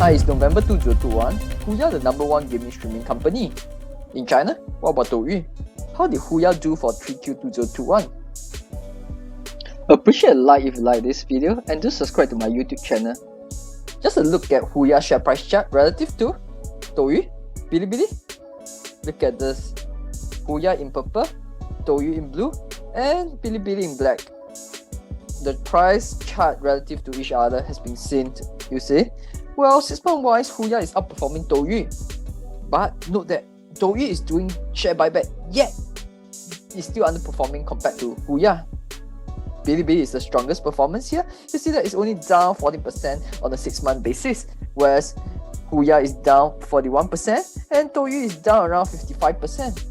Hi, it's November 2021. Huya, the number one gaming streaming company. In China, what about Douyu? How did Huya do for 3Q2021? Appreciate a like if you like this video and do subscribe to my YouTube channel. Just a look at Huya share price chart relative to Douyu, Bilibili. Look at this. Huya in purple, Douyu in blue, and Bilibili in black. The price chart relative to each other has been seen, you see. Well, 6-month wise, Huya is outperforming Douyu. But note that Douyu is doing share buyback, yet it's still underperforming compared to Huya. Bilibili is the strongest performance here. You see that it's only down 40% on a 6-month basis, whereas Huya is down 41% and Douyu is down around 55%.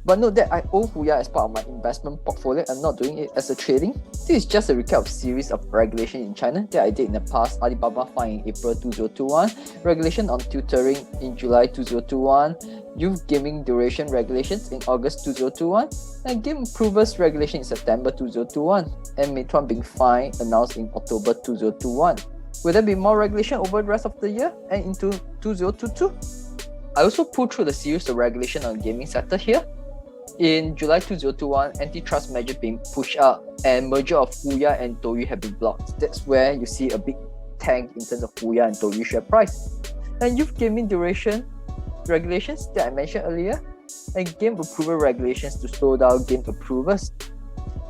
But note that I own Huya as part of my investment portfolio. I'm not doing it as a trading. This is just a recap of series of regulation in China that I did in the past. Alibaba fine in April 2021, regulation on tutoring in July 2021, youth gaming duration regulations in August 2021, and game improvers regulation in September 2021, and Meituan being fine announced in October 2021. Will there be more regulation over the rest of the year and into 2022? I also pulled through the series of regulation on the gaming sector here. In July 2021, antitrust measure being pushed out and merger of Huya and Douyu have been blocked. That's where you see a big tank in terms of Huya and Douyu share price. And youth gaming duration regulations that I mentioned earlier, and game approval regulations to slow down game approvers.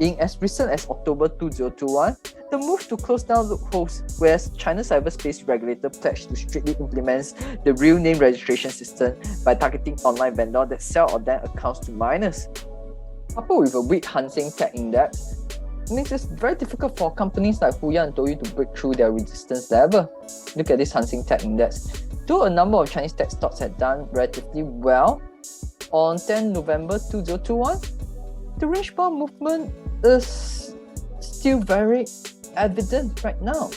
In as recent as October 2021, the move to close down loopholes, whereas China's cyberspace regulator pledged to strictly implement the real name registration system by targeting online vendors that sell or then accounts to minors. Coupled with a weak Hang Seng Tech Index, it makes it very difficult for companies like Huya and Douyu to break through their resistance level. Look at this Hang Seng Tech Index. Though a number of Chinese tech stocks had done relatively well, on 10 November 2021, the range bound movement is still very evident right now.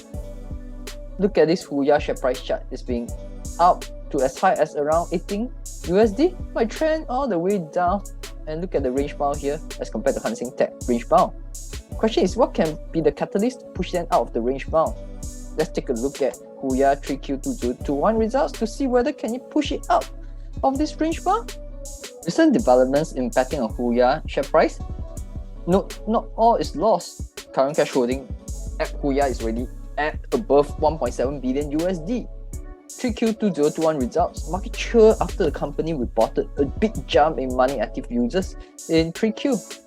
Look at this Huya share price chart. It's being up to as high as around 18 USD, but trend all the way down. And look at the range bound here as compared to Hang Seng Tech range bound. Question is, what can be the catalyst to push them out of the range bound? Let's take a look at Huya 3Q2021 results to see whether can it push it out of this range bound. Recent developments impacting on Huya share price. Note, not all is lost. Current cash holding at Huya is already at above 1.7 billion USD. 3Q2021 results. Market cheer after the company reported a big jump in money active users in 3Q.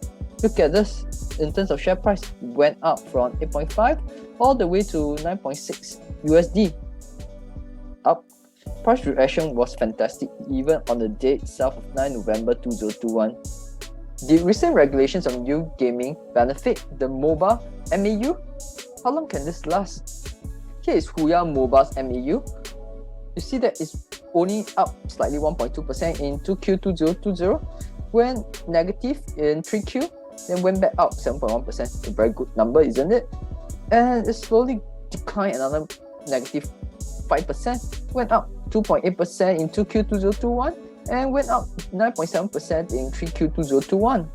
Look at this. In terms of share price, went up from 8.5 all the way to 9.6 USD. Up. Price reaction was fantastic even on the day itself of 9 November 2021. Did recent regulations on youth gaming benefit the mobile MAU? How long can this last? Here is Huya Mobile's MAU. You see that it's only up slightly 1.2% in 2Q2020, went negative in 3Q, then went back up 7.1%. A very good number, isn't it? And it slowly declined another negative 5%, went up 2.8% in 2Q2021, and went up 9.7% in 3Q2021.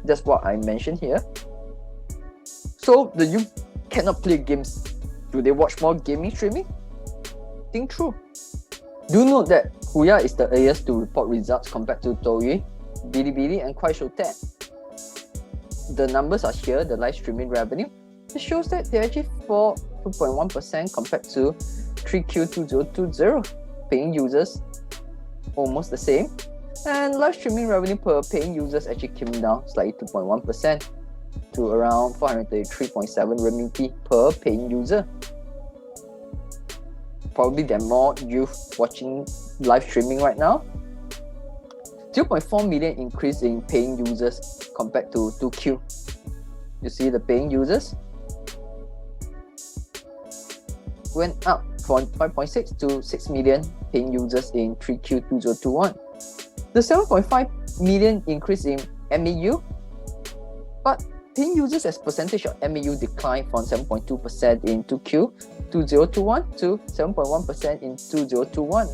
That's what I mentioned here. So the youth cannot play games. Do they watch more gaming streaming? Think through. Do note that Huya is the earliest to report results compared to Douyu, Bilibili, and Kuaishou Tech. The numbers are here, the live streaming revenue. It shows that they actually fall 2.1% compared to 3Q2020. Paying users almost the same, and live streaming revenue per paying users actually came down slightly 2.1% to around 433.7 RMB per paying user. Probably there are more youth watching live streaming right now. 0.4 million increase in paying users compared to 2Q. You see the paying users went up from 5.6 to 6 million paying users in 3Q2021. The 7.5 million increase in MAU, but paying users as percentage of MAU declined from 7.2% in 2Q2021 to 7.1% in 2021.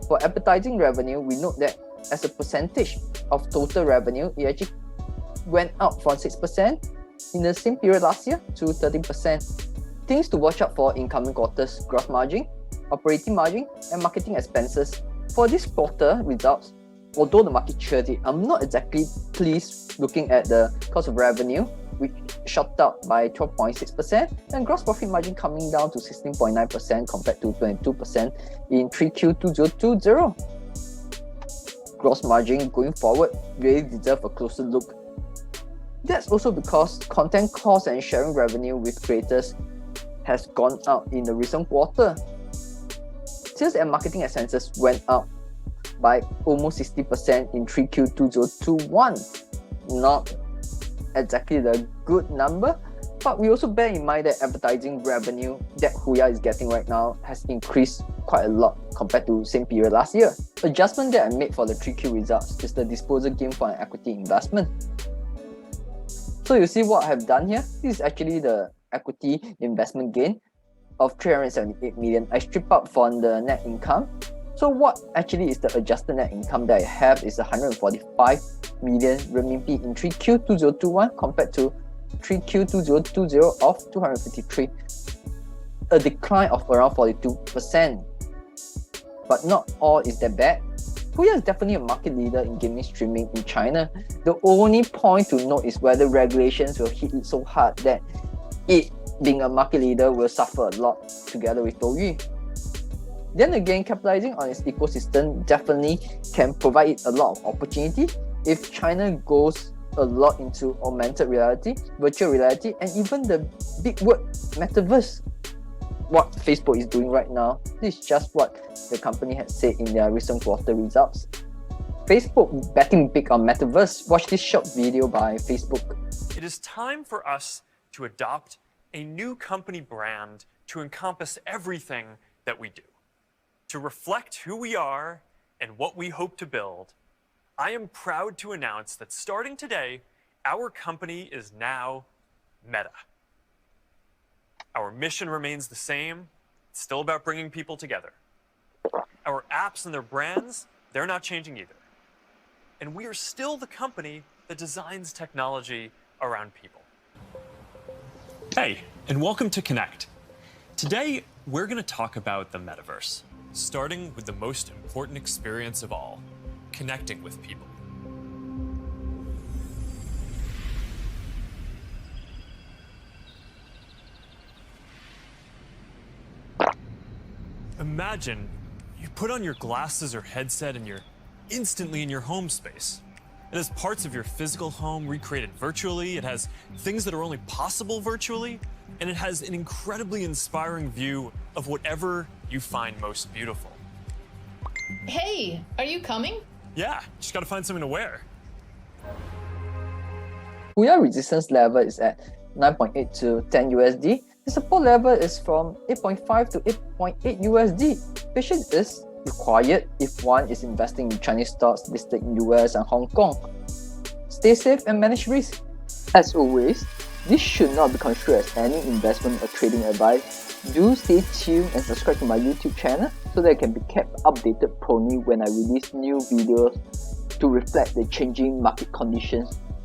For advertising revenue, we note that as a percentage of total revenue, it actually went up from 6% in the same period last year to 13%. Things to watch out for in coming quarters: gross margin, operating margin, and marketing expenses. For this quarter results, although the market cheered it, I'm not exactly pleased looking at the cost of revenue, which shot up by 12.6%, and gross profit margin coming down to 16.9% compared to 22% in 3Q2020. Gross margin going forward really deserve a closer look. That's also because content costs and sharing revenue with creators has gone up in the recent quarter. Sales and marketing expenses went up by almost 60% in 3Q2021. Not exactly the good number, but we also bear in mind that advertising revenue that Huya is getting right now has increased quite a lot compared to same period last year. Adjustment that I made for the 3Q results is the disposal gain for an equity investment. So you see what I have done here? This is actually the equity investment gain of 378 million. I strip out from the net income. So what actually is the adjusted net income that I have is 145 million renminbi in 3Q2021 compared to 3Q2020 of 253, a decline of around 42%. But not all is that bad. Huya is definitely a market leader in gaming streaming in China. The only point to note is whether regulations will hit it so hard that it, being a market leader, will suffer a lot together with Douyu. Then again, capitalizing on its ecosystem definitely can provide it a lot of opportunity if China goes a lot into augmented reality, virtual reality, and even the big word METAVERSE. What Facebook is doing right now, this is just what the company had said in their recent quarter results. Facebook betting big on METAVERSE. Watch this short video by Facebook. It is time for us to adopt a new company brand to encompass everything that we do. To reflect who we are and what we hope to build, I am proud to announce that starting today, our company is now Meta. Our mission remains the same. It's still about bringing people together. Our apps and their brands, they're not changing either. And we are still the company that designs technology around people. Hey, and welcome to Connect. Today, we're going to talk about the metaverse, starting with the most important experience of all, connecting with people. Imagine you put on your glasses or headset and you're instantly in your home space. It has parts of your physical home recreated virtually, it has things that are only possible virtually, and it has an incredibly inspiring view of whatever you find most beautiful. Hey, are you coming? Yeah, just gotta find something to wear. Huya resistance level is at 9.8 to 10 USD. The support level is from 8.5 to 8.8 USD. Patience is required if one is investing in Chinese stocks listed in US and Hong Kong. Stay safe and manage risk. As always, this should not be construed as any investment or trading advice. Do stay tuned and subscribe to my YouTube channel so that I can be kept updated promptly when I release new videos to reflect the changing market conditions.